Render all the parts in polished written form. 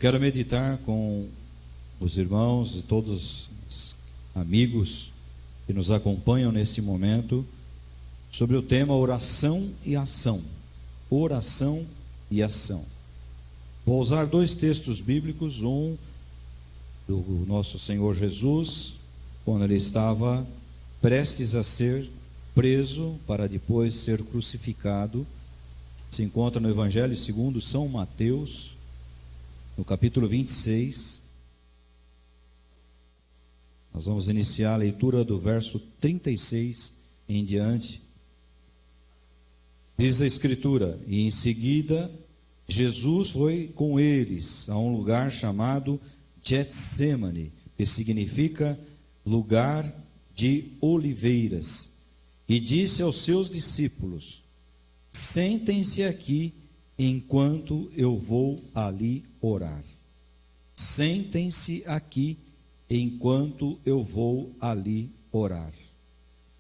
quero meditar com os irmãos e todos os amigos que nos acompanham nesse momento sobre o tema oração e ação. Oração e ação. Vou usar dois textos bíblicos, um do nosso Senhor Jesus, quando ele estava prestes a ser preso para depois ser crucificado. Se encontra no Evangelho segundo São Mateus, no capítulo 26. Nós vamos iniciar a leitura do verso 36 em diante. Diz a Escritura: e em seguida Jesus foi com eles a um lugar chamado Getsêmani, que significa lugar de oliveiras, e disse aos seus discípulos: sentem-se aqui enquanto eu vou ali orar. Sentem-se aqui enquanto eu vou ali orar.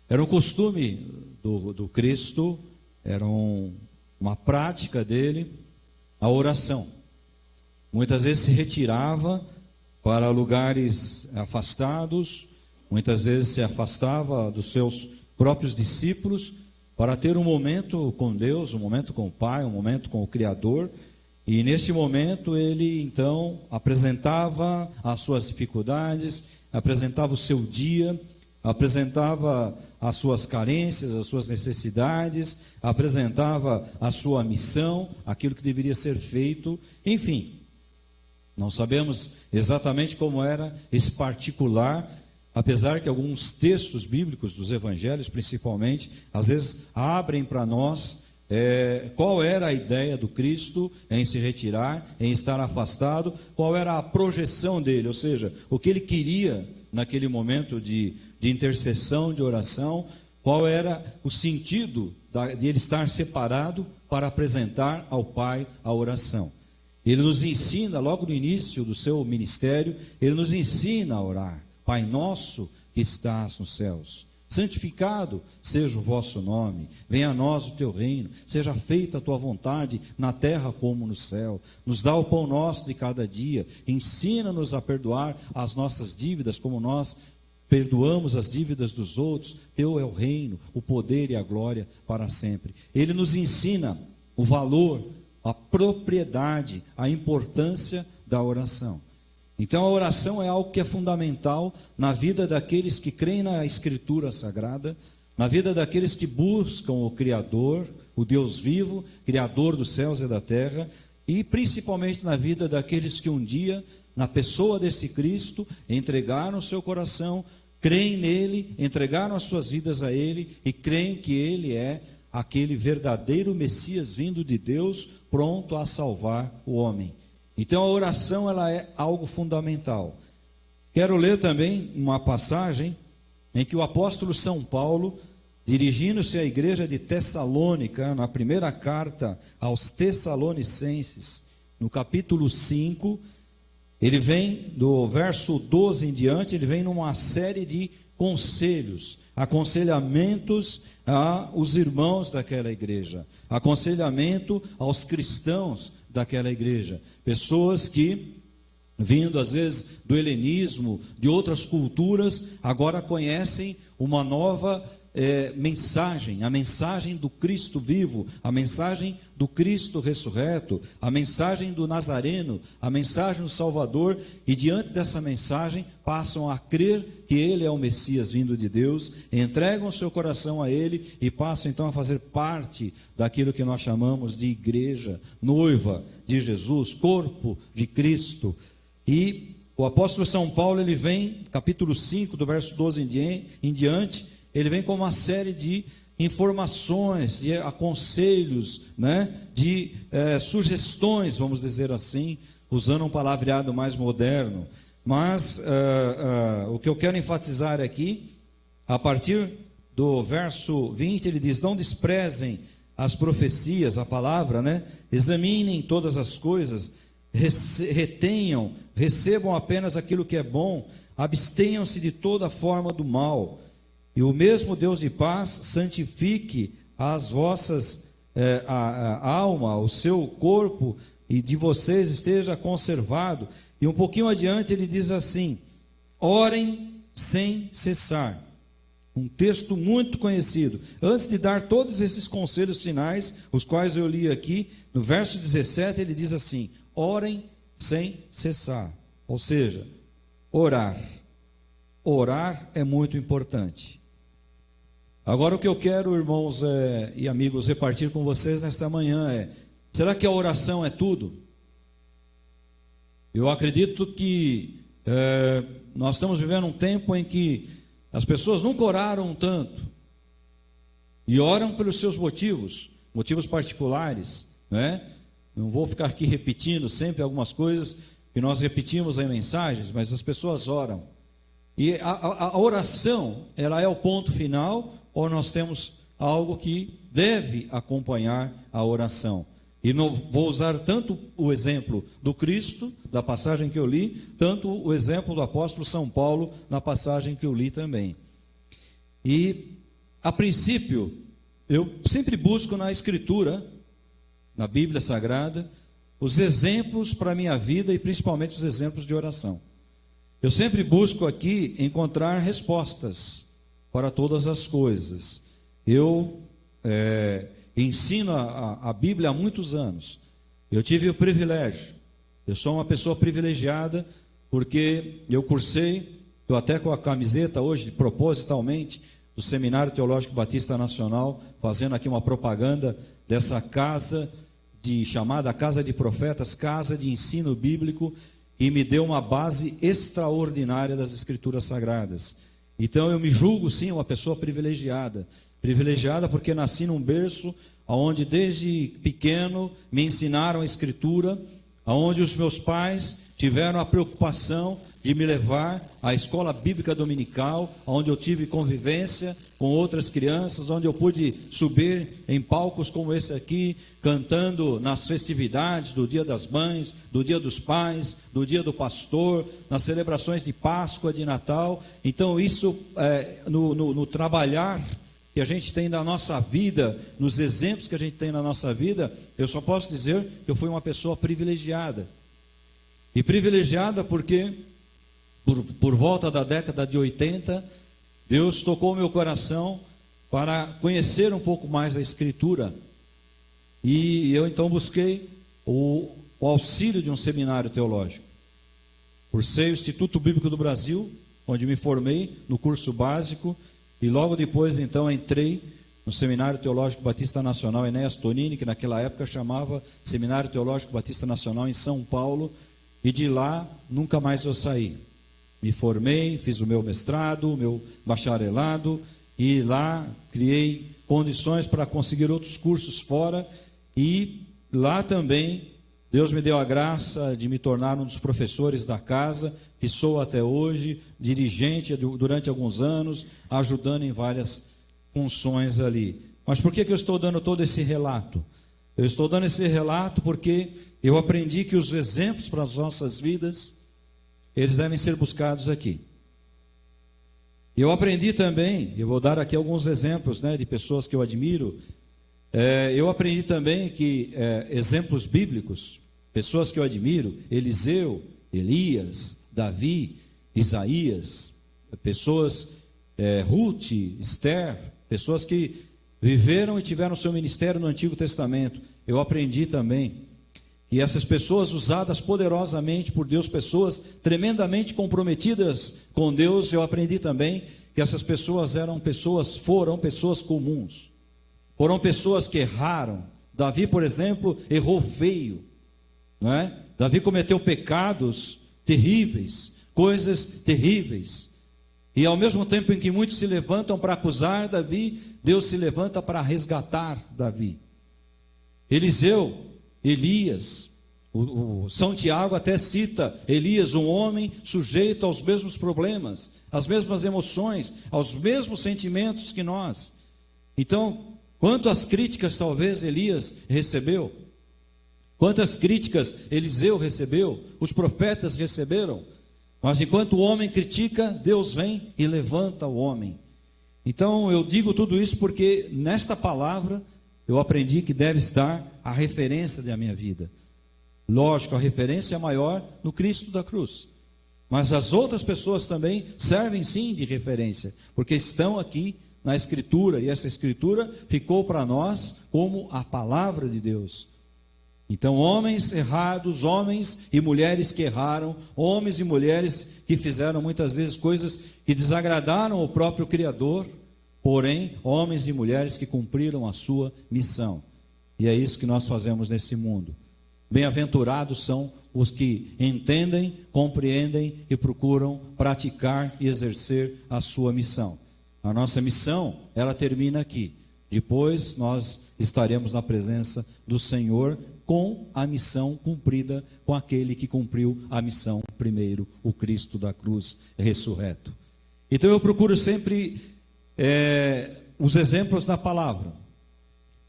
Era um costume do Cristo, era uma prática dele, a oração. Muitas vezes se retirava para lugares afastados, muitas vezes se afastava dos seus próprios discípulos para ter um momento com Deus, um momento com o Pai, um momento com o Criador. E nesse momento ele então apresentava as suas dificuldades, apresentava o seu dia, apresentava as suas carências, as suas necessidades, apresentava a sua missão, aquilo que deveria ser feito, enfim. Não sabemos exatamente como era esse particular, apesar que alguns textos bíblicos dos evangelhos, principalmente, às vezes abrem para nós qual era a ideia do Cristo em se retirar, em estar afastado, qual era a projeção dele, ou seja, o que ele queria naquele momento de intercessão, de oração, qual era o sentido de ele estar separado para apresentar ao Pai a oração. Ele nos ensina, logo no início do seu ministério, ele nos ensina a orar: Pai nosso que estás nos céus, santificado seja o vosso nome, venha a nós o teu reino, seja feita a tua vontade na terra como no céu. Nos dá o pão nosso de cada dia, ensina-nos a perdoar as nossas dívidas como nós perdoamos as dívidas dos outros. Teu é o reino, o poder e a glória para sempre. Ele nos ensina o valor, a propriedade, a importância da oração. Então a oração é algo que é fundamental na vida daqueles que creem na Escritura Sagrada, na vida daqueles que buscam o Criador, o Deus vivo, Criador dos céus e da terra, e principalmente na vida daqueles que um dia, na pessoa desse Cristo, entregaram o seu coração, creem nele, entregaram as suas vidas a ele e creem que ele é aquele verdadeiro Messias vindo de Deus, pronto a salvar o homem. Então a oração ela é algo fundamental. Quero ler também uma passagem em que o apóstolo São Paulo, dirigindo-se à igreja de Tessalônica, na primeira carta aos Tessalonicenses, no capítulo 5, ele vem do verso 12 em diante, ele vem numa série de conselhos, aconselhamentos aos irmãos daquela igreja, aconselhamento aos cristãos daquela igreja, pessoas que, vindo às vezes do helenismo, de outras culturas, agora conhecem uma nova mensagem, a mensagem do Cristo vivo, a mensagem do Cristo ressurreto, a mensagem do Nazareno, a mensagem do Salvador, e diante dessa mensagem passam a crer que ele é o Messias vindo de Deus, entregam o seu coração a ele e passam então a fazer parte daquilo que nós chamamos de igreja, noiva de Jesus, corpo de Cristo. E o apóstolo São Paulo, ele vem, capítulo 5, do verso 12 em diante, ele vem com uma série de informações, de aconselhos, de sugestões, vamos dizer assim, usando um palavreado mais moderno. Mas o que eu quero enfatizar aqui, a partir do verso 20, ele diz: não desprezem as profecias, a palavra, examinem todas as coisas, retenham, recebam apenas aquilo que é bom, abstenham-se de toda forma do mal. E o mesmo Deus de paz santifique as vossas a alma, o seu corpo e de vocês esteja conservado. E um pouquinho adiante ele diz assim: orem sem cessar. Um texto muito conhecido. Antes de dar todos esses conselhos finais, os quais eu li aqui, no verso 17 ele diz assim: orem sem cessar. Ou seja, orar. Orar é muito importante. Agora o que eu quero, irmãos e amigos, repartir com vocês nesta manhã é: será que a oração é tudo? Eu acredito que nós estamos vivendo um tempo em que as pessoas nunca oraram tanto, e oram pelos seus motivos particulares, né? Não vou ficar aqui repetindo sempre algumas coisas que nós repetimos em mensagens, mas as pessoas oram. E a oração, ela é o ponto final, ou nós temos algo que deve acompanhar a oração? E não vou usar tanto o exemplo do Cristo, da passagem que eu li, tanto o exemplo do apóstolo São Paulo, na passagem que eu li também. E, a princípio, eu sempre busco na Escritura, na Bíblia Sagrada, os exemplos para a minha vida e principalmente os exemplos de oração. Eu sempre busco aqui encontrar respostas para todas as coisas. Eu ensino a Bíblia há muitos anos. Eu tive o privilégio, eu sou uma pessoa privilegiada, porque eu cursei, estou até com a camiseta hoje, propositalmente, do Seminário Teológico Batista Nacional, fazendo aqui uma propaganda dessa casa, chamada Casa de Profetas, Casa de Ensino Bíblico, e me deu uma base extraordinária das Escrituras Sagradas. Então eu me julgo sim uma pessoa privilegiada. Privilegiada porque nasci num berço onde desde pequeno me ensinaram a Escritura, onde os meus pais tiveram a preocupação de me levar à escola bíblica dominical, onde eu tive convivência com outras crianças, onde eu pude subir em palcos como esse aqui, cantando nas festividades do Dia das Mães, do Dia dos Pais, do Dia do Pastor, nas celebrações de Páscoa, de Natal. Então isso, no trabalhar que a gente tem na nossa vida, nos exemplos que a gente tem na nossa vida, eu só posso dizer que eu fui uma pessoa privilegiada. E privilegiada porque, por volta da década de 80, Deus tocou meu coração para conhecer um pouco mais a Escritura. E eu então busquei o auxílio de um seminário teológico. Cursei o Instituto Bíblico do Brasil, onde me formei no curso básico, e logo depois então entrei no Seminário Teológico Batista Nacional Enéas Tonini, que naquela época chamava Seminário Teológico Batista Nacional em São Paulo, e de lá nunca mais eu saí. Me formei, fiz o meu mestrado, o meu bacharelado, e lá criei condições para conseguir outros cursos fora, e lá também Deus me deu a graça de me tornar um dos professores da casa, que sou até hoje, dirigente durante alguns anos, ajudando em várias funções ali. Mas por que eu estou dando todo esse relato? Eu estou dando esse relato porque eu aprendi que os exemplos para as nossas vidas, eles devem ser buscados aqui. Eu aprendi também, eu vou dar aqui alguns exemplos, de pessoas que eu admiro. Eu aprendi também que exemplos bíblicos, pessoas que eu admiro, Eliseu, Elias, Davi, Isaías, pessoas, Ruth, Esther, pessoas que viveram e tiveram seu ministério no Antigo Testamento. Eu aprendi também que essas pessoas usadas poderosamente por Deus, pessoas tremendamente comprometidas com Deus, eu aprendi também que essas pessoas foram pessoas comuns, foram pessoas que erraram. Davi, por exemplo, errou feio, não é? Davi cometeu pecados terríveis, coisas terríveis, e ao mesmo tempo em que muitos se levantam para acusar Davi, Deus se levanta para resgatar Davi. Eliseu, Elias, o São Tiago até cita Elias, um homem sujeito aos mesmos problemas, às mesmas emoções, aos mesmos sentimentos que nós. Então, quantas críticas talvez Elias recebeu, quantas críticas Eliseu recebeu, os profetas receberam, mas enquanto o homem critica, Deus vem e levanta o homem. Então eu digo tudo isso porque nesta palavra eu aprendi que deve estar a referência da minha vida. Lógico, a referência é maior no Cristo da cruz. Mas as outras pessoas também servem sim de referência, porque estão aqui na Escritura, e essa Escritura ficou para nós como a palavra de Deus. Então, homens errados, homens e mulheres que erraram, homens e mulheres que fizeram muitas vezes coisas que desagradaram o próprio Criador, porém, homens e mulheres que cumpriram a sua missão. E é isso que nós fazemos nesse mundo. Bem-aventurados são os que entendem, compreendem e procuram praticar e exercer a sua missão. A nossa missão, ela termina aqui. Depois nós estaremos na presença do Senhor com a missão cumprida, com aquele que cumpriu a missão primeiro, o Cristo da cruz ressurreto. Então eu procuro sempre os exemplos da palavra.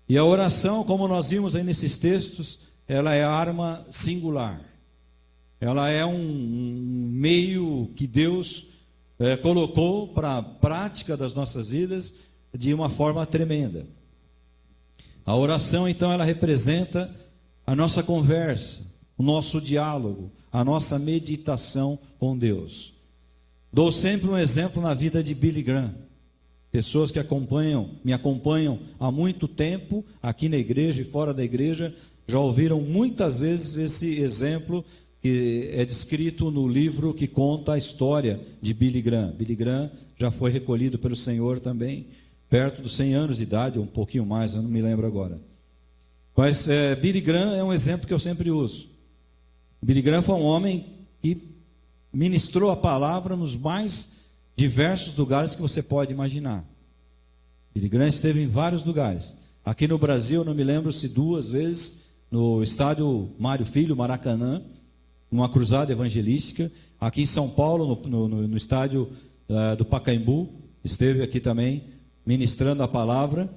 E a oração, como nós vimos aí nesses textos, ela é arma singular. Ela é um meio que Deus colocou para a prática das nossas vidas de uma forma tremenda. A oração, então, ela representa a nossa conversa, o nosso diálogo, a nossa meditação com Deus. Dou sempre um exemplo na vida de Billy Graham. Pessoas que me acompanham há muito tempo, aqui na igreja e fora da igreja, já ouviram muitas vezes esse exemplo que é descrito no livro que conta a história de Billy Graham. Billy Graham já foi recolhido pelo Senhor também, perto dos 100 anos de idade, ou um pouquinho mais, eu não me lembro agora. Mas Billy Graham é um exemplo que eu sempre uso. Billy Graham foi um homem que ministrou a palavra nos mais diversos lugares que você pode imaginar. Billy Graham esteve em vários lugares. Aqui no Brasil, eu não me lembro se 2 vezes, no estádio Mário Filho, Maracanã, numa cruzada evangelística. Aqui em São Paulo, no estádio do Pacaembu, esteve aqui também ministrando a palavra.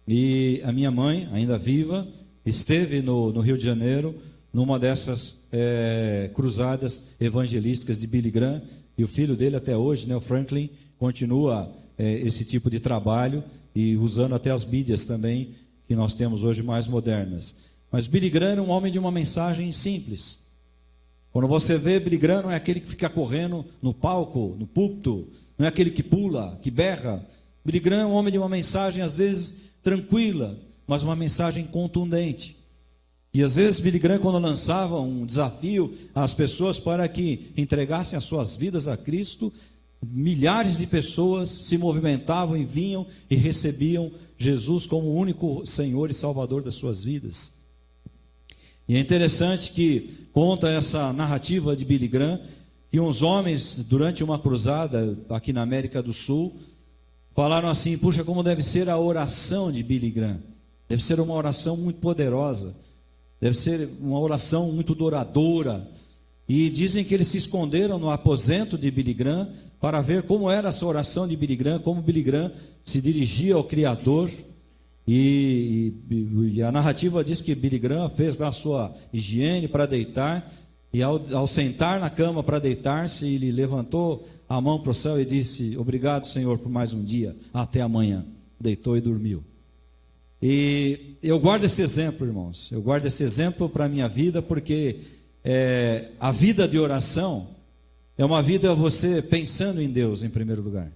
E a minha mãe, ainda viva, esteve no Rio de Janeiro, numa dessas cruzadas evangelísticas de Billy Graham. E o filho dele até hoje, né, o Franklin, continua esse tipo de trabalho e usando até as mídias também que nós temos hoje mais modernas. Mas Billy Graham era um homem de uma mensagem simples. Quando você vê Billy Graham, não é aquele que fica correndo no palco, no púlpito, não é aquele que pula, que berra. Billy Graham é um homem de uma mensagem às vezes tranquila, mas uma mensagem contundente. E às vezes Billy Graham, quando lançava um desafio às pessoas para que entregassem as suas vidas a Cristo, milhares de pessoas se movimentavam e vinham e recebiam Jesus como o único Senhor e Salvador das suas vidas. E é interessante que conta essa narrativa de Billy Graham, que uns homens, durante uma cruzada aqui na América do Sul, falaram assim: puxa, como deve ser a oração de Billy Graham. Deve ser uma oração muito poderosa, deve ser uma oração muito douradora. E dizem que eles se esconderam no aposento de Billy Graham para ver como era essa oração de Billy Graham, como Billy Graham se dirigia ao Criador. E a narrativa diz que Billy Graham fez lá a sua higiene para deitar, e ao sentar na cama para deitar-se, ele levantou a mão para o céu e disse: obrigado, Senhor, por mais um dia, até amanhã. Deitou e dormiu. E eu guardo esse exemplo, irmãos, eu guardo esse exemplo para a minha vida, porque a vida de oração é uma vida você pensando em Deus em primeiro lugar.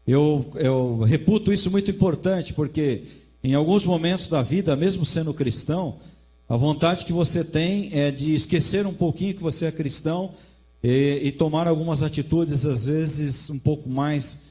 Eu reputo isso muito importante, porque em alguns momentos da vida, mesmo sendo cristão, a vontade que você tem é de esquecer um pouquinho que você é cristão e tomar algumas atitudes, às vezes, um pouco mais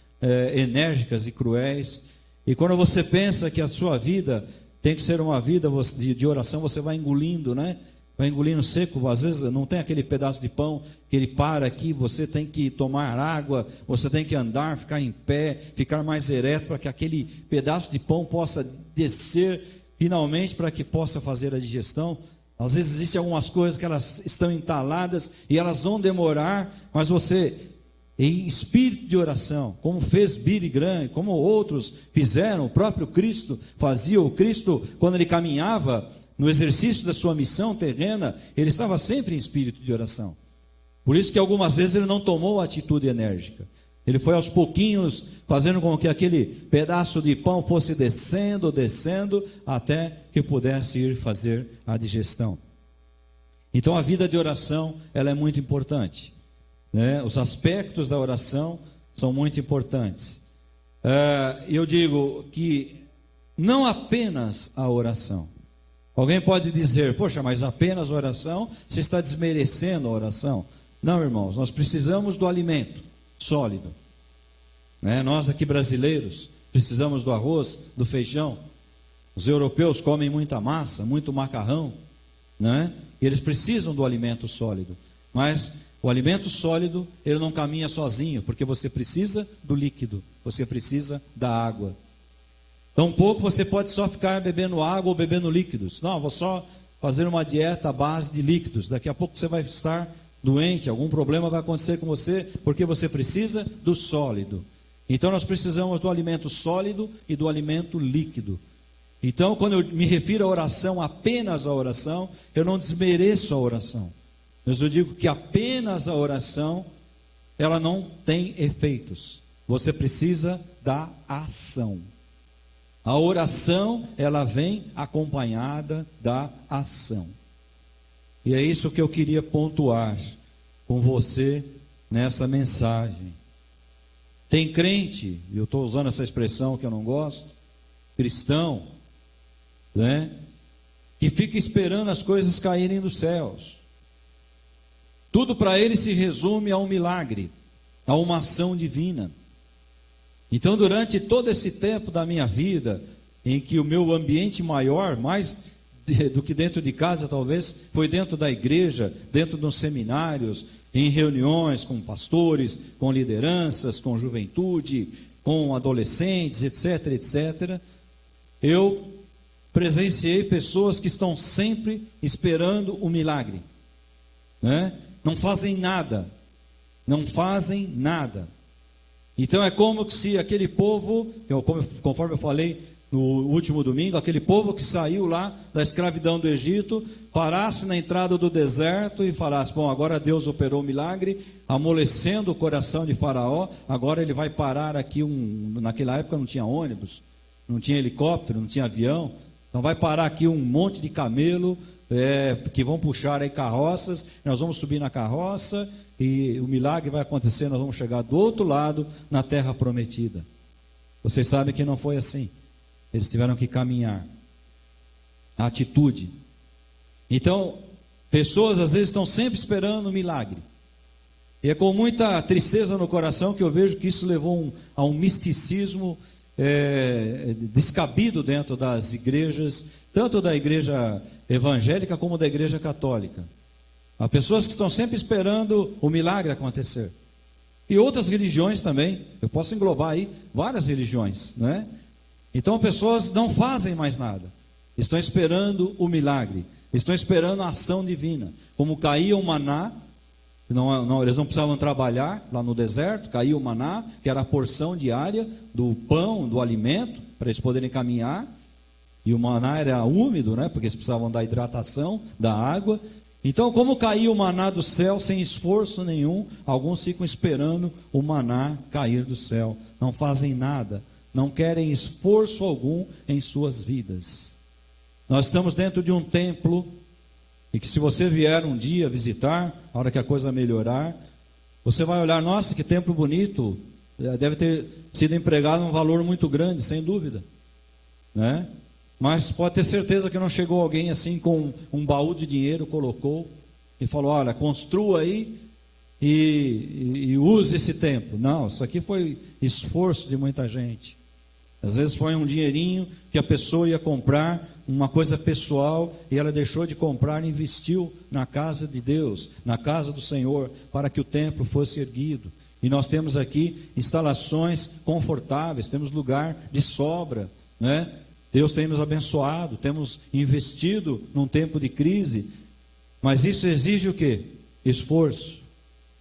enérgicas e cruéis. E quando você pensa que a sua vida tem que ser uma vida de oração, você vai engolindo, né? Vai engolindo seco. Às vezes não tem aquele pedaço de pão que ele para aqui, você tem que tomar água, você tem que andar, ficar em pé, ficar mais ereto, para que aquele pedaço de pão possa descer finalmente, para que possa fazer a digestão. Às vezes existem algumas coisas que elas estão entaladas e elas vão demorar, mas você, em espírito de oração, como fez Billy Graham, como outros fizeram, o próprio Cristo fazia. O Cristo, quando ele caminhava no exercício da sua missão terrena, ele estava sempre em espírito de oração. Por isso que algumas vezes ele não tomou a atitude enérgica. Ele foi aos pouquinhos, fazendo com que aquele pedaço de pão fosse descendo, até que pudesse ir fazer a digestão. Então a vida de oração, ela é muito importante, né? Os aspectos da oração são muito importantes. Eu digo que não apenas a oração. Alguém pode dizer, poxa, mas apenas a oração, você está desmerecendo a oração. Não, irmãos, nós precisamos do alimento sólido, né? Nós aqui brasileiros precisamos do arroz, do feijão. Os europeus comem muita massa, muito macarrão, né? E eles precisam do alimento sólido. Mas o alimento sólido, ele não caminha sozinho, porque você precisa do líquido, você precisa da água. Tampouco você pode só ficar bebendo água ou bebendo líquidos. Não, vou só fazer uma dieta à base de líquidos. Daqui a pouco você vai estar doente, algum problema vai acontecer com você, porque você precisa do sólido. Então nós precisamos do alimento sólido e do alimento líquido. Então, quando eu me refiro à oração, apenas à oração, eu não desmereço a oração. Mas eu digo que apenas a oração, ela não tem efeitos. Você precisa da ação. A oração, ela vem acompanhada da ação. E é isso que eu queria pontuar com você nessa mensagem. Tem crente, e eu estou usando essa expressão que eu não gosto, cristão, né, que fica esperando as coisas caírem dos céus. Tudo para ele se resume a um milagre, a uma ação divina. Então, durante todo esse tempo da minha vida, em que o meu ambiente maior, mais do que dentro de casa talvez, foi dentro da igreja, dentro dos seminários, em reuniões com pastores, com lideranças, com juventude, com adolescentes, etc, etc, eu presenciei pessoas que estão sempre esperando o milagre, né? Não fazem nada, não fazem nada. Então é como se aquele povo, conforme eu falei no último domingo, aquele povo que saiu lá da escravidão do Egito, parasse na entrada do deserto e falasse, bom, agora Deus operou o milagre, amolecendo o coração de Faraó, agora ele vai parar aqui, naquela época não tinha ônibus, não tinha helicóptero, não tinha avião, então vai parar aqui um monte de camelo, que vão puxar aí carroças, nós vamos subir na carroça, e o milagre vai acontecer, nós vamos chegar do outro lado, na terra prometida. Vocês sabem que não foi assim. Eles tiveram que caminhar. A atitude. Então, pessoas às vezes estão sempre esperando o milagre. E é com muita tristeza no coração que eu vejo que isso levou a um misticismo descabido dentro das igrejas, tanto da igreja evangélica como da igreja católica. Há pessoas que estão sempre esperando o milagre acontecer. E outras religiões também. Eu posso englobar aí várias religiões, não é? Então pessoas não fazem mais nada. Estão esperando o milagre. Estão esperando a ação divina. Como caía o maná, eles não precisavam trabalhar lá no deserto, caía o maná, que era a porção diária do pão, do alimento, para eles poderem caminhar. E o maná era úmido, né? Porque eles precisavam da hidratação, da água. Então, como caiu o maná do céu sem esforço nenhum, alguns ficam esperando o maná cair do céu. Não fazem nada, não querem esforço algum em suas vidas. Nós estamos dentro de um templo, e que se você vier um dia visitar, a hora que a coisa melhorar, você vai olhar, nossa, que templo bonito, deve ter sido empregado um valor muito grande, sem dúvida, né? Mas pode ter certeza que não chegou alguém assim com um baú de dinheiro, colocou e falou, olha, construa aí e use esse templo. Não, isso aqui foi esforço de muita gente. Às vezes foi um dinheirinho que a pessoa ia comprar, uma coisa pessoal, e ela deixou de comprar e investiu na casa de Deus, na casa do Senhor, para que o templo fosse erguido. E nós temos aqui instalações confortáveis, temos lugar de sobra, né? Deus tem nos abençoado, temos investido num tempo de crise, mas isso exige o quê? Esforço.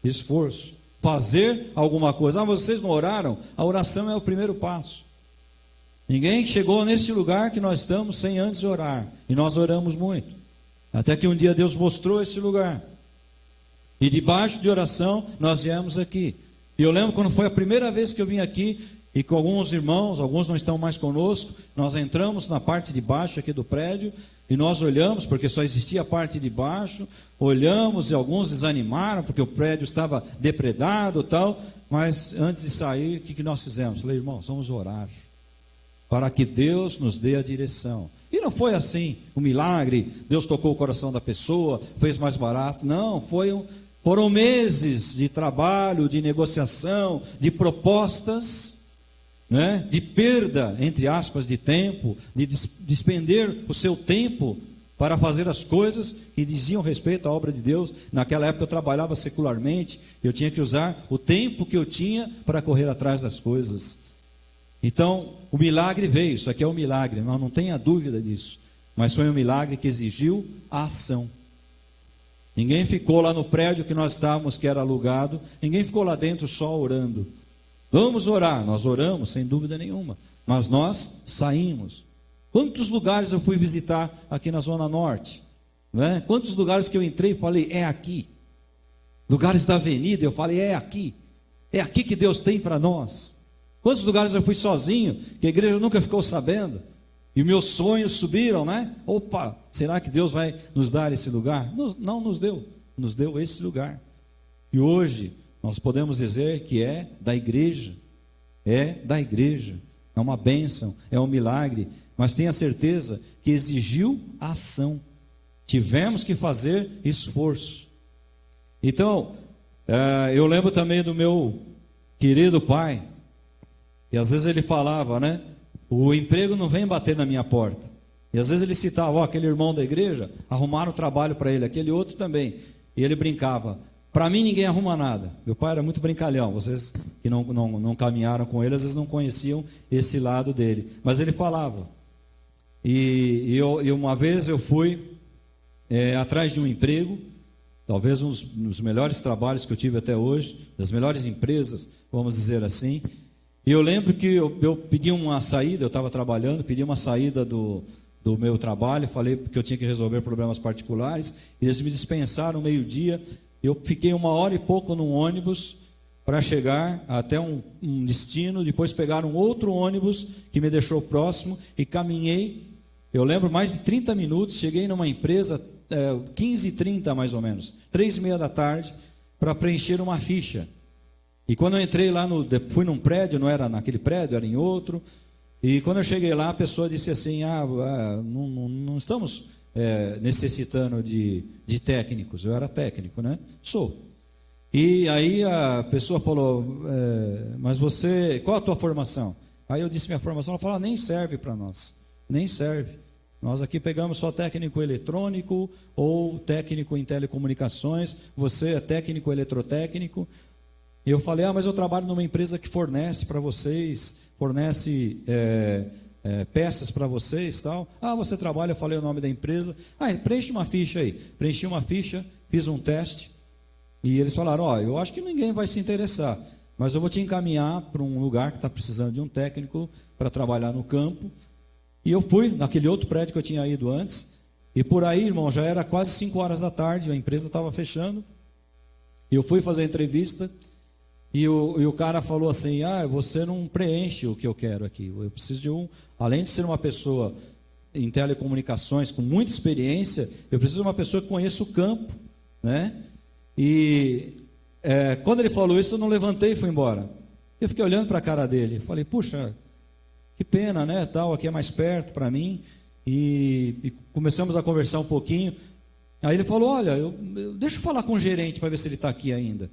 Esforço. Fazer alguma coisa. Ah, vocês não oraram? A oração é o primeiro passo. Ninguém chegou nesse lugar que nós estamos sem antes orar. E nós oramos muito. Até que um dia Deus mostrou esse lugar. E debaixo de oração nós viemos aqui. E eu lembro quando foi a primeira vez que eu vim aqui, e com alguns irmãos, alguns não estão mais conosco, nós entramos na parte de baixo aqui do prédio, e nós olhamos, porque só existia a parte de baixo, olhamos e alguns desanimaram, porque o prédio estava depredado e tal, mas antes de sair, o que nós fizemos? Falei, irmãos, vamos orar, para que Deus nos dê a direção. E não foi assim, um milagre, Deus tocou o coração da pessoa, fez mais barato, não, foram meses de trabalho, de negociação, de propostas, né, de perda, entre aspas, de tempo, de despender o seu tempo para fazer as coisas que diziam respeito à obra de Deus. Naquela época eu trabalhava secularmente, eu tinha que usar o tempo que eu tinha para correr atrás das coisas. Então, o milagre veio, isso aqui é um milagre, não tenha dúvida disso, mas foi um milagre que exigiu a ação. Ninguém ficou lá no prédio que nós estávamos, que era alugado, ninguém ficou lá dentro só orando. Vamos orar, nós oramos sem dúvida nenhuma, mas nós saímos. Quantos lugares eu fui visitar aqui na Zona Norte, né? Quantos lugares que eu entrei e falei, é aqui. Lugares da avenida, eu falei, é aqui que Deus tem para nós. Quantos lugares eu fui sozinho, que a igreja nunca ficou sabendo, e meus sonhos subiram, né? Opa, será que Deus vai nos dar esse lugar? Não nos deu esse lugar. E hoje nós podemos dizer que é da igreja, é uma bênção, é um milagre, mas tenha certeza que exigiu ação, tivemos que fazer esforço. Então, eu lembro também do meu querido pai, e às vezes ele falava, né, o emprego não vem bater na minha porta, e às vezes ele citava, aquele irmão da igreja, arrumaram trabalho para ele, aquele outro também, e ele brincava, para mim ninguém arruma nada. Meu pai era muito brincalhão, vocês que não caminharam com ele, às vezes não conheciam esse lado dele, mas ele falava, e uma vez eu fui atrás de um emprego, talvez um dos melhores trabalhos que eu tive até hoje, das melhores empresas, vamos dizer assim, e eu lembro que eu pedi uma saída, eu estava trabalhando, pedi uma saída do meu trabalho, falei que eu tinha que resolver problemas particulares, e eles me dispensaram meio-dia. Eu fiquei 1h e pouco num ônibus para chegar até um destino, depois pegar um outro ônibus que me deixou próximo e caminhei, eu lembro, mais de 30 minutos, cheguei numa empresa, 15h30 mais ou menos, 3h30 da tarde, para preencher uma ficha. E quando eu entrei lá, fui num prédio, não era naquele prédio, era em outro, e quando eu cheguei lá, a pessoa disse assim, não estamos necessitando de técnicos. Eu era técnico, né? Sou. E aí a pessoa falou, mas você, qual a tua formação? Aí eu disse minha formação, ela falou, nem serve para nós, nem serve. Nós aqui pegamos só técnico eletrônico ou técnico em telecomunicações, você é técnico eletrotécnico. E eu falei, mas eu trabalho numa empresa que fornece para vocês, fornece peças para vocês, tal. Você trabalha, eu falei o nome da empresa. Preenche uma ficha aí. Preenchi uma ficha, fiz um teste, e eles falaram, eu acho que ninguém vai se interessar, mas eu vou te encaminhar para um lugar que está precisando de um técnico para trabalhar no campo. E eu fui naquele outro prédio que eu tinha ido antes, e por aí, irmão, já era quase 5 horas da tarde, a empresa estava fechando, e eu fui fazer a entrevista, e o cara falou assim, você não preenche o que eu quero aqui, eu preciso de além de ser uma pessoa em telecomunicações com muita experiência, eu preciso de uma pessoa que conheça o campo, né? E quando ele falou isso, eu não levantei e fui embora. Eu fiquei olhando para a cara dele, falei, puxa, que pena, né, tal, aqui é mais perto para mim, e começamos a conversar um pouquinho. Aí ele falou, olha, deixa eu falar com o gerente para ver se ele está aqui ainda.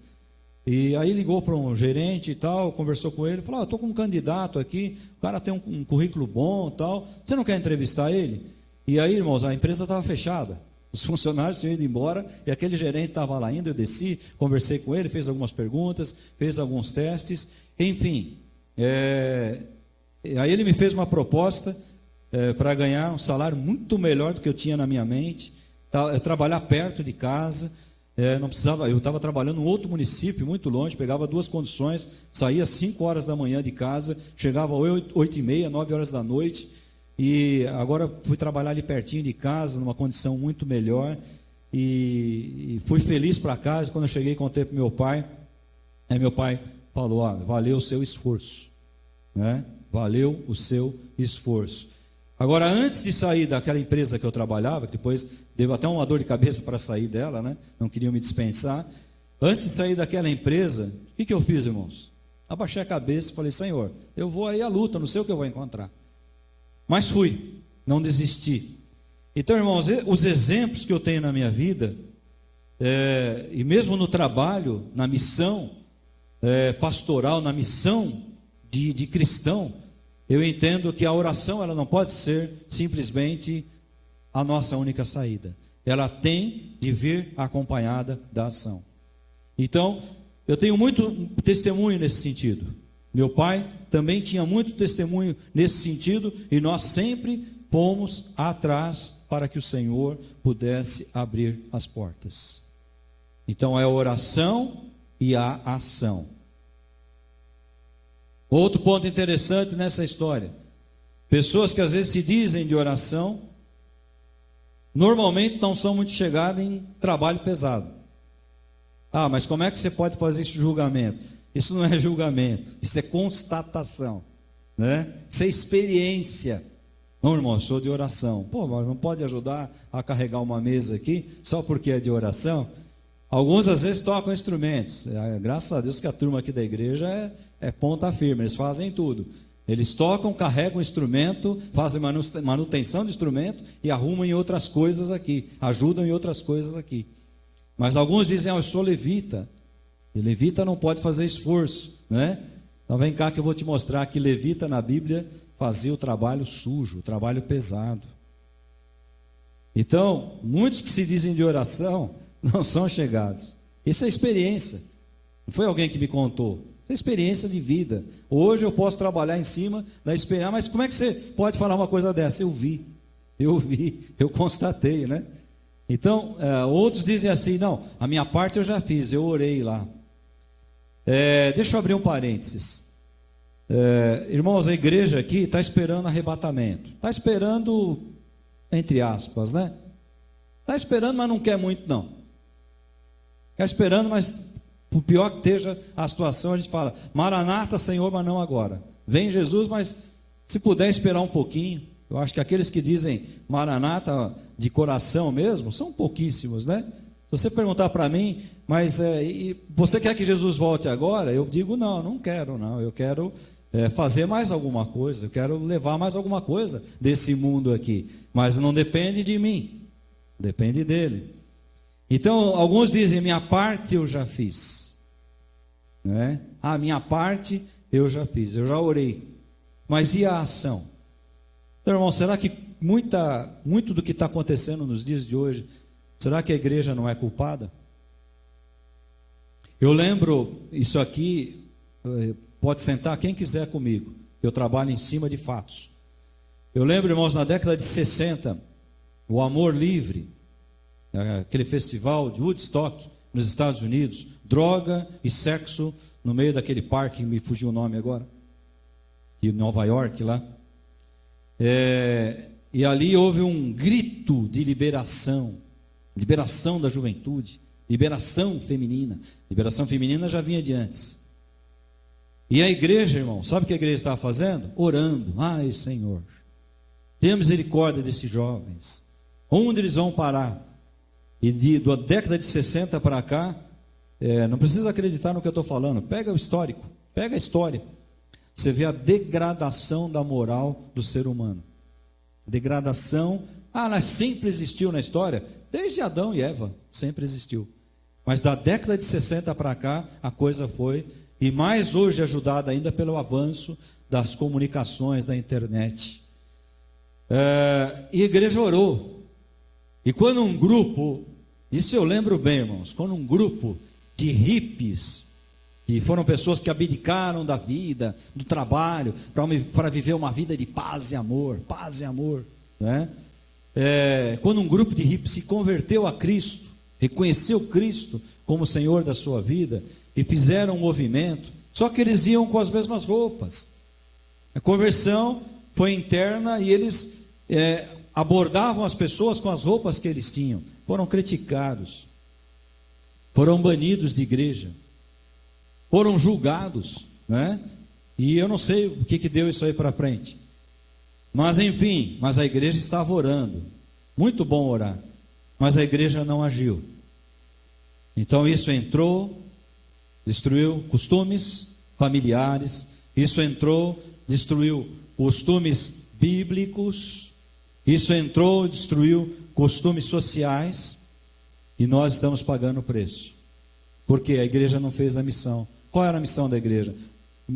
E aí ligou para um gerente e tal, conversou com ele, falou, estou com um candidato aqui, o cara tem um currículo bom, tal, você não quer entrevistar ele? E aí, irmãos, a empresa estava fechada, os funcionários tinham ido embora, e aquele gerente estava lá ainda, eu desci, conversei com ele, fez algumas perguntas, fez alguns testes, enfim, aí ele me fez uma proposta para ganhar um salário muito melhor do que eu tinha na minha mente, trabalhar perto de casa, não precisava, eu estava trabalhando em outro município, muito longe, pegava 2 condições, saía às 5 horas da manhã de casa, chegava às 8h30, 9 horas da noite, e agora fui trabalhar ali pertinho de casa, numa condição muito melhor, e fui feliz para casa. Quando eu cheguei, contei para meu pai, aí meu pai falou, valeu o seu esforço. né? Valeu o seu esforço. Agora, antes de sair daquela empresa que eu trabalhava, que depois deu até uma dor de cabeça para sair dela, né? Não queriam me dispensar. Antes de sair daquela empresa, o que eu fiz, irmãos? Abaixei a cabeça e falei: Senhor, eu vou aí à luta, não sei o que eu vou encontrar. Mas fui, não desisti. Então, irmãos, os exemplos que eu tenho na minha vida, e mesmo no trabalho, na missão pastoral, na missão de cristão, eu entendo que a oração ela não pode ser simplesmente a nossa única saída. Ela tem de vir acompanhada da ação. Então, eu tenho muito testemunho nesse sentido. Meu pai também tinha muito testemunho nesse sentido, e nós sempre fomos atrás para que o Senhor pudesse abrir as portas. Então é a oração e a ação. Outro ponto interessante nessa história: pessoas que às vezes se dizem de oração, normalmente não são muito chegadas em trabalho pesado. Ah, mas como é que você pode fazer esse julgamento? Isso não é julgamento, isso é constatação, né? Isso é experiência. Não, irmão, eu sou de oração. Pô, mas não pode ajudar a carregar uma mesa aqui só porque é de oração? Alguns às vezes tocam instrumentos. Graças a Deus que a turma aqui da igreja é ponta firme, eles fazem tudo. Eles tocam, carregam instrumento, fazem manutenção de instrumento e arrumam em outras coisas aqui, ajudam em outras coisas aqui. Mas alguns dizem: eu sou levita. E levita não pode fazer esforço, né? Então vem cá que eu vou te mostrar que levita na Bíblia fazia o trabalho sujo, o trabalho pesado. Então, muitos que se dizem de oração não são chegados. Isso é experiência. Não foi alguém que me contou. Isso é experiência de vida. Hoje eu posso trabalhar em cima da experiência. Mas como é que você pode falar uma coisa dessa? Eu vi, eu constatei, né? Então, outros dizem assim: não, a minha parte eu já fiz, eu orei lá. Deixa eu abrir um parênteses. Irmãos, a igreja aqui está esperando arrebatamento. Está esperando, entre aspas, né? Está esperando, mas não quer muito, não. Está esperando, mas por pior que esteja a situação, a gente fala: Maranata, Senhor, mas não agora. Vem Jesus, mas se puder esperar um pouquinho. Eu acho que aqueles que dizem Maranata de coração mesmo, são pouquíssimos, né? Se você perguntar para mim: mas você quer que Jesus volte agora? Eu digo: não quero, não. Eu quero fazer mais alguma coisa, eu quero levar mais alguma coisa desse mundo aqui. Mas não depende de mim, depende dele. Então, alguns dizem: minha parte eu já fiz, né? A minha parte eu já fiz, eu já orei. Mas e a ação? Então, irmão, será que muito do que está acontecendo nos dias de hoje, será que a igreja não é culpada? Eu lembro, isso aqui, pode sentar quem quiser comigo, eu trabalho em cima de fatos. Eu lembro, irmãos, na década de 60, o Amor Livre, aquele festival de Woodstock, nos Estados Unidos, droga e sexo no meio daquele parque, me fugiu o nome agora, de Nova York lá. E ali houve um grito de liberação da juventude, liberação feminina. Liberação feminina já vinha de antes. E a igreja, irmão, sabe o que a igreja estava fazendo? Orando: ai, Senhor, tenha misericórdia desses jovens, onde eles vão parar? E da década de 60 para cá, não precisa acreditar no que eu estou falando, pega o histórico, pega a história. Você vê a degradação da moral do ser humano. Degradação, ela sempre existiu na história, desde Adão e Eva, sempre existiu. Mas da década de 60 para cá, a coisa foi, e mais hoje ajudada ainda pelo avanço das comunicações, da internet. E a igreja orou. E quando um grupo, isso eu lembro bem, irmãos, quando um grupo de hippies, que foram pessoas que abdicaram da vida, do trabalho, para viver uma vida de paz e amor, né? Quando um grupo de hippies se converteu a Cristo, reconheceu Cristo como Senhor da sua vida, e fizeram um movimento, só que eles iam com as mesmas roupas. A conversão foi interna e eles abordavam as pessoas com as roupas que eles tinham. Foram criticados, foram banidos de igreja, foram julgados, né? E eu não sei o que deu isso aí para frente. Mas enfim, mas a igreja estava orando. Muito bom orar. Mas a igreja não agiu. Então isso entrou, destruiu costumes familiares. Isso entrou, destruiu costumes bíblicos. Isso entrou, destruiu costumes sociais. E nós estamos pagando o preço. Porque a igreja não fez a missão. Qual era a missão da igreja?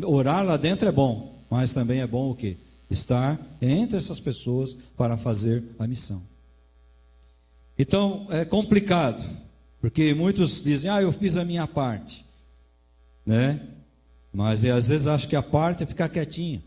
Orar lá dentro é bom, mas também é bom o quê? Estar entre essas pessoas para fazer a missão. Então é complicado, porque muitos dizem, eu fiz a minha parte, né? Mas às vezes acho que a parte é ficar quietinho.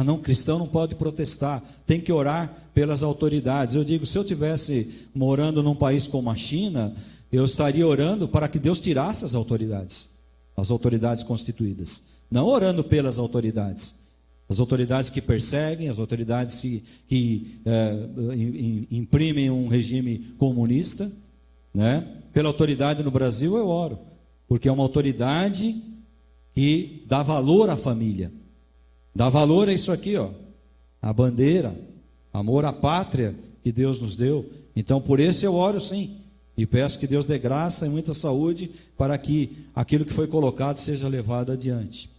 Não, cristão não pode protestar, tem que orar pelas autoridades. Eu digo, se eu estivesse morando num país como a China, eu estaria orando para que Deus tirasse as autoridades constituídas. Não orando pelas autoridades. As autoridades que perseguem, as autoridades que imprimem um regime comunista, né? Pela autoridade no Brasil eu oro, porque é uma autoridade que dá valor à família. Dá valor a isso aqui, ó, a bandeira, amor à pátria que Deus nos deu. Então por isso eu oro sim. E peço que Deus dê graça e muita saúde para que aquilo que foi colocado seja levado adiante.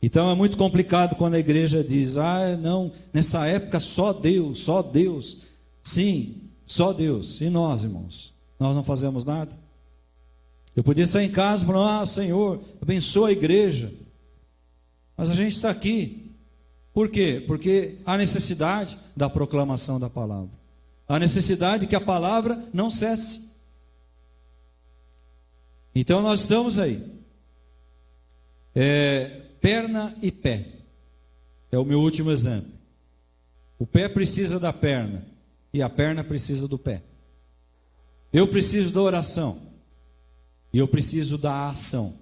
Então é muito complicado quando a igreja diz, não, nessa época só Deus, só Deus. Sim, só Deus. E nós, irmãos? Nós não fazemos nada? Eu podia estar em casa falando, Senhor, abençoa a igreja. Mas a gente está aqui. Por quê? Porque há necessidade da proclamação da palavra. Há necessidade que a palavra não cesse. Então nós estamos aí. Perna e pé. É o meu último exemplo. O pé precisa da perna. E a perna precisa do pé. Eu preciso da oração. E eu preciso da ação.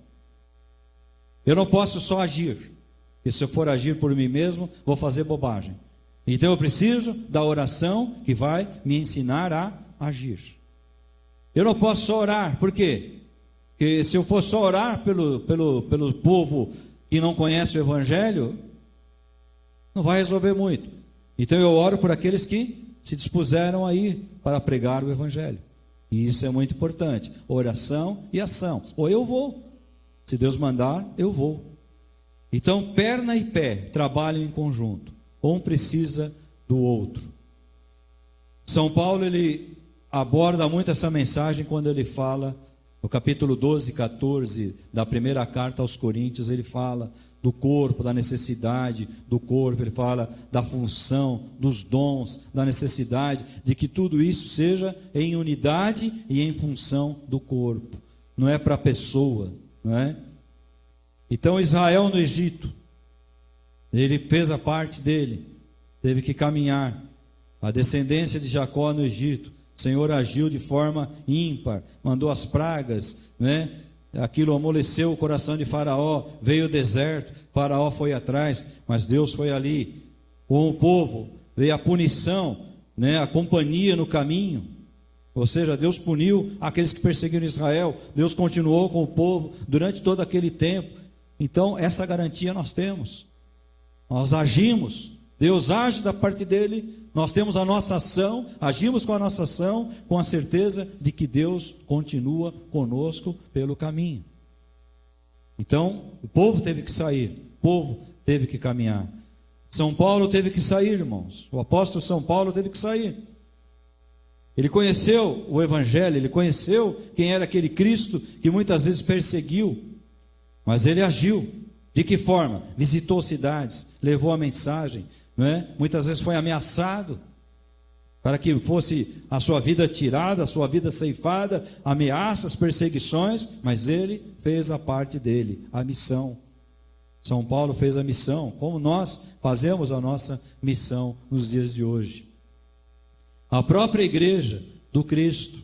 Eu não posso só agir. Porque se eu for agir por mim mesmo, vou fazer bobagem. Então eu preciso da oração que vai me ensinar a agir. Eu não posso só orar. Por quê? Porque se eu for só orar pelo povo que não conhece o Evangelho, não vai resolver muito. Então eu oro por aqueles que se dispuseram a ir para pregar o Evangelho. E isso é muito importante. Oração e ação. Ou eu vou. Se Deus mandar, eu vou. Então perna e pé trabalham em conjunto. Um precisa do outro. São Paulo, ele aborda muito essa mensagem quando ele fala, no capítulo 12, 14 da primeira carta aos Coríntios, ele fala do corpo, da necessidade do corpo, ele fala da função, dos dons, da necessidade de que tudo isso seja em unidade e em função do corpo. Não é para a pessoa, não é? Então Israel no Egito, ele fez a parte dele, teve que caminhar. A descendência de Jacó no Egito, o Senhor agiu de forma ímpar, mandou as pragas, né? Aquilo amoleceu o coração de Faraó, veio o deserto, Faraó foi atrás, mas Deus foi ali com o povo, veio a punição, né? A companhia no caminho, ou seja, Deus puniu aqueles que perseguiram Israel, Deus continuou com o povo durante todo aquele tempo. Então essa garantia nós temos, nós agimos, Deus age da parte dele, nós temos a nossa ação, agimos com a nossa ação, com a certeza de que Deus continua conosco pelo caminho. Então, o povo teve que sair, o povo teve que caminhar. São Paulo teve que sair, irmãos. O apóstolo São Paulo teve que sair. Ele conheceu o Evangelho, ele conheceu quem era aquele Cristo que muitas vezes perseguiu, mas ele agiu. De que forma? Visitou cidades, levou a mensagem, muitas vezes foi ameaçado para que fosse a sua vida tirada, a sua vida ceifada, ameaças, perseguições, mas ele fez a parte dele, a missão. São Paulo fez a missão, como nós fazemos a nossa missão nos dias de hoje. A própria igreja do Cristo,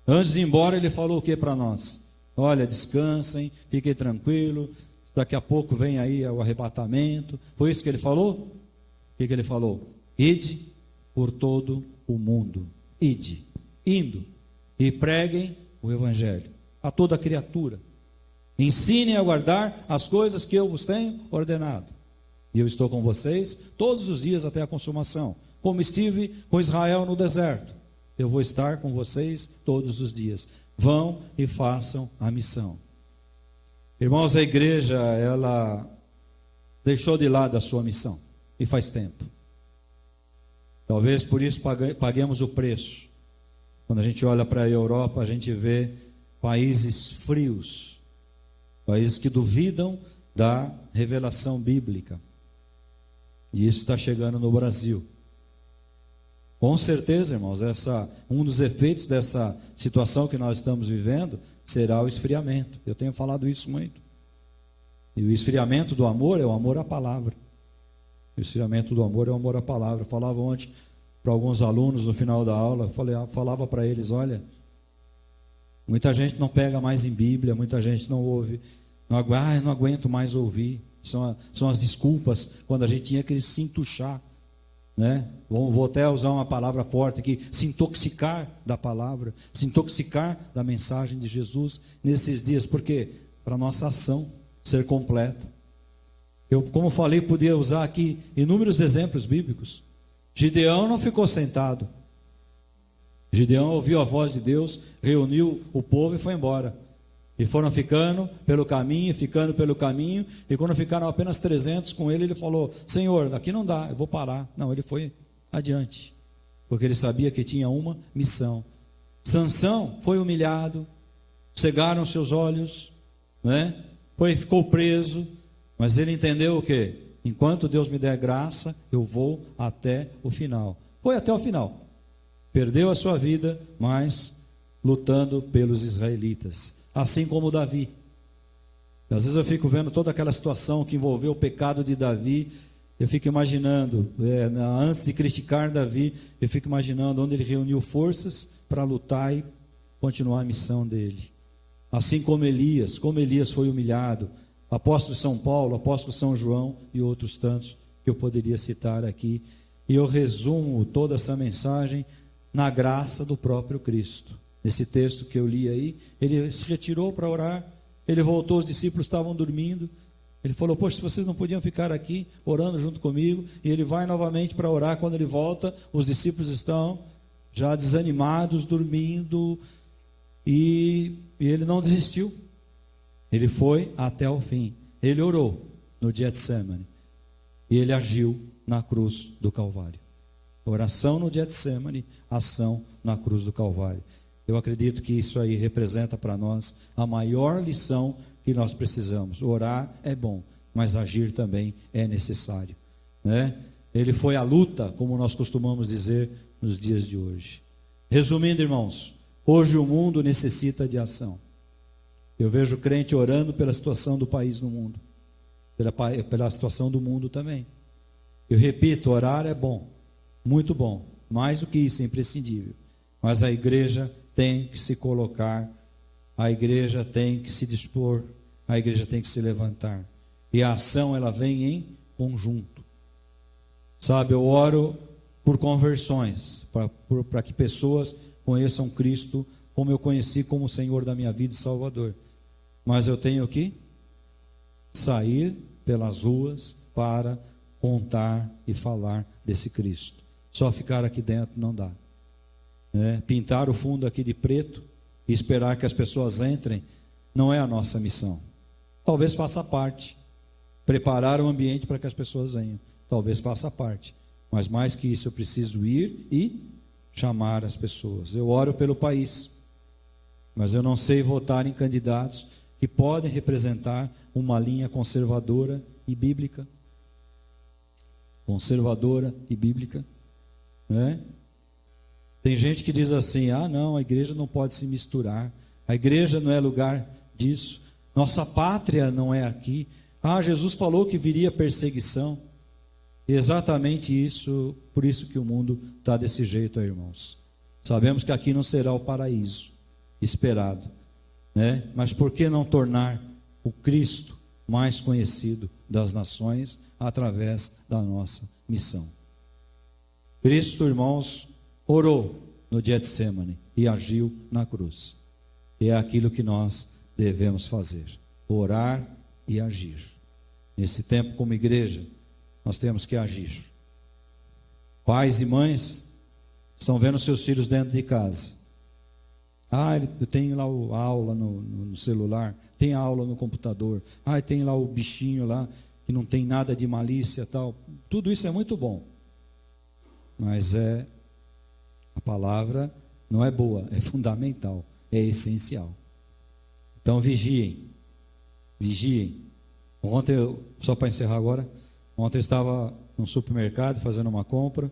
antes de ir embora, ele falou o que para nós? Olha, descansem, fiquem tranquilos, daqui a pouco vem aí o arrebatamento. Foi isso que ele falou? O que ele falou? Ide por todo o mundo. Ide, indo, e preguem o Evangelho a toda criatura. Ensinem a guardar as coisas que eu vos tenho ordenado. E eu estou com vocês todos os dias até a consumação. Como estive com Israel no deserto, eu vou estar com vocês todos os dias. Vão e façam a missão. Irmãos, a igreja, ela deixou de lado a sua missão. E faz tempo. Talvez por isso paguemos o preço. Quando a gente olha para a Europa, a gente vê países frios. Países que duvidam da revelação bíblica. E isso está chegando no Brasil. Com certeza, irmãos, um dos efeitos dessa situação que nós estamos vivendo será o esfriamento. Eu tenho falado isso muito. E o esfriamento do amor é o amor à palavra. O esfriamento do amor é o amor à palavra. Eu falava ontem para alguns alunos no final da aula, falava para eles, olha, muita gente não pega mais em Bíblia, muita gente não ouve, não aguento mais ouvir. São as desculpas quando a gente tinha que se entuchar, né? Vou até usar uma palavra forte aqui, se intoxicar da palavra, se intoxicar da mensagem de Jesus nesses dias, porque para a nossa ação ser completa. Eu, como falei, podia usar aqui inúmeros exemplos bíblicos. Gideão não ficou sentado. Gideão ouviu a voz de Deus, reuniu o povo e foi embora. E foram ficando pelo caminho, e quando ficaram apenas 300 com ele, ele falou, Senhor, daqui não dá, eu vou parar. Não, ele foi adiante, porque ele sabia que tinha uma missão. Sansão foi humilhado, cegaram seus olhos, né? Ficou preso, mas ele entendeu o quê? Enquanto Deus me der graça, eu vou até o final. Foi até o final. Perdeu a sua vida, mas lutando pelos israelitas. Assim como Davi. Às vezes eu fico vendo toda aquela situação que envolveu o pecado de Davi. Eu fico imaginando, antes de criticar Davi, eu fico imaginando onde ele reuniu forças para lutar e continuar a missão dele. Assim como Elias foi humilhado, apóstolo São Paulo, apóstolo São João e outros tantos que eu poderia citar aqui. E eu resumo toda essa mensagem na graça do próprio Cristo. Nesse texto que eu li aí, ele se retirou para orar, ele voltou, os discípulos estavam dormindo, ele falou, poxa, se vocês não podiam ficar aqui orando junto comigo, e ele vai novamente para orar. Quando ele volta, os discípulos estão já desanimados, dormindo, e ele não desistiu, ele foi até o fim, ele orou no Getsemane, e ele agiu na cruz do Calvário. Oração no Getsemane, ação na cruz do Calvário. Eu acredito que isso aí representa para nós a maior lição que nós precisamos. Orar é bom, mas agir também é necessário, né? Ele foi à luta, como nós costumamos dizer nos dias de hoje. Resumindo, irmãos, hoje o mundo necessita de ação. Eu vejo crente orando pela situação do país no mundo, pela situação do mundo também. Eu repito, orar é bom, muito bom, mais do que isso é imprescindível. Mas a igreja tem que se colocar, a igreja tem que se dispor, a igreja tem que se levantar. E a ação, ela vem em conjunto. Sabe, eu oro por conversões, para que pessoas conheçam Cristo como eu conheci como Senhor da minha vida e Salvador. Mas eu tenho que sair pelas ruas para contar e falar desse Cristo. Só ficar aqui dentro não dá. Pintar o fundo aqui de preto e esperar que as pessoas entrem não é a nossa missão. Talvez faça parte, preparar o ambiente para que as pessoas venham, talvez faça parte, mas mais que isso eu preciso ir e chamar as pessoas. Eu oro pelo país, mas eu não sei votar em candidatos que podem representar uma linha conservadora e bíblica, né? Tem gente que diz assim, não, a igreja não pode se misturar, a igreja não é lugar disso, nossa pátria não é aqui, Jesus falou que viria perseguição. E exatamente isso, por isso que o mundo está desse jeito, irmãos. Sabemos que aqui não será o paraíso esperado, né? Mas por que não tornar o Cristo mais conhecido das nações através da nossa missão? Cristo, irmãos, orou no Getsemane e agiu na cruz. E é aquilo que nós devemos fazer. orar e agir. Nesse tempo, como igreja, nós temos que agir. Pais e mães estão vendo seus filhos dentro de casa. Eu tenho lá a aula no celular, tem a aula no computador. Tem lá o bichinho lá, que não tem nada de malícia tal. Tudo isso é muito bom. Mas a palavra não é boa, é fundamental, é essencial. Então vigiem. Ontem, só para encerrar agora, ontem eu estava no supermercado fazendo uma compra.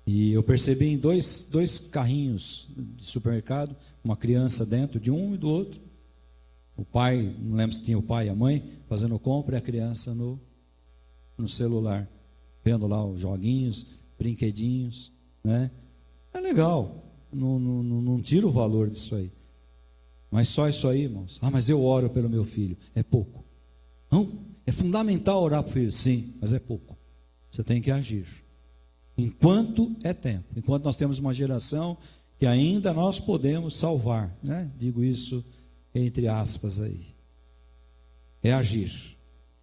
E eu percebi em dois carrinhos de supermercado, uma criança dentro de um e do outro. O pai, não lembro se tinha o pai e a mãe, fazendo compra, e a criança no celular, vendo lá os joguinhos, brinquedinhos, né? É legal, não tira o valor disso aí. Mas só isso aí, irmãos. Mas eu oro pelo meu filho. É pouco. Não, é fundamental orar para o filho, sim, mas é pouco. Você tem que agir. Enquanto é tempo, enquanto nós temos uma geração que ainda nós podemos salvar, né? Digo isso entre aspas aí. É agir.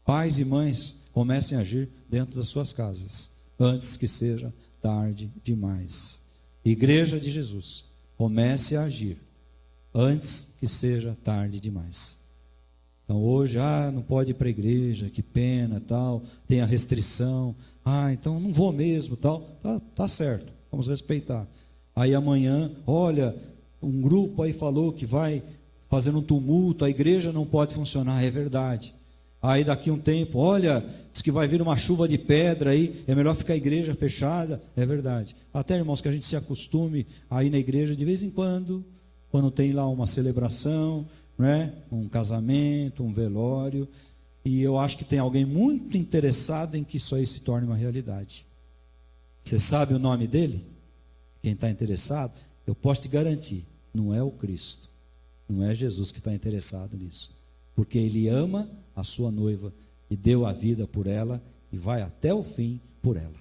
Pais e mães, comecem a agir dentro das suas casas, antes que seja tarde demais. Igreja de Jesus, comece a agir, antes que seja tarde demais. Então hoje, não pode ir para a igreja, que pena, tal, tem a restrição, então não vou mesmo, tal, tá certo, vamos respeitar. Aí amanhã, olha, um grupo aí falou que vai fazendo um tumulto, a igreja não pode funcionar, é verdade. Aí daqui um tempo, olha, diz que vai vir uma chuva de pedra aí, é melhor ficar a igreja fechada, é verdade. Até, irmãos, que a gente se acostume a ir na igreja de vez em quando tem lá uma celebração, né? Um casamento, um velório, e eu acho que tem alguém muito interessado em que isso aí se torne uma realidade. Você sabe o nome dele? Quem está interessado, eu posso te garantir, não é o Cristo, não é Jesus que está interessado nisso, porque Ele ama a sua noiva e deu a vida por ela e vai até o fim por ela.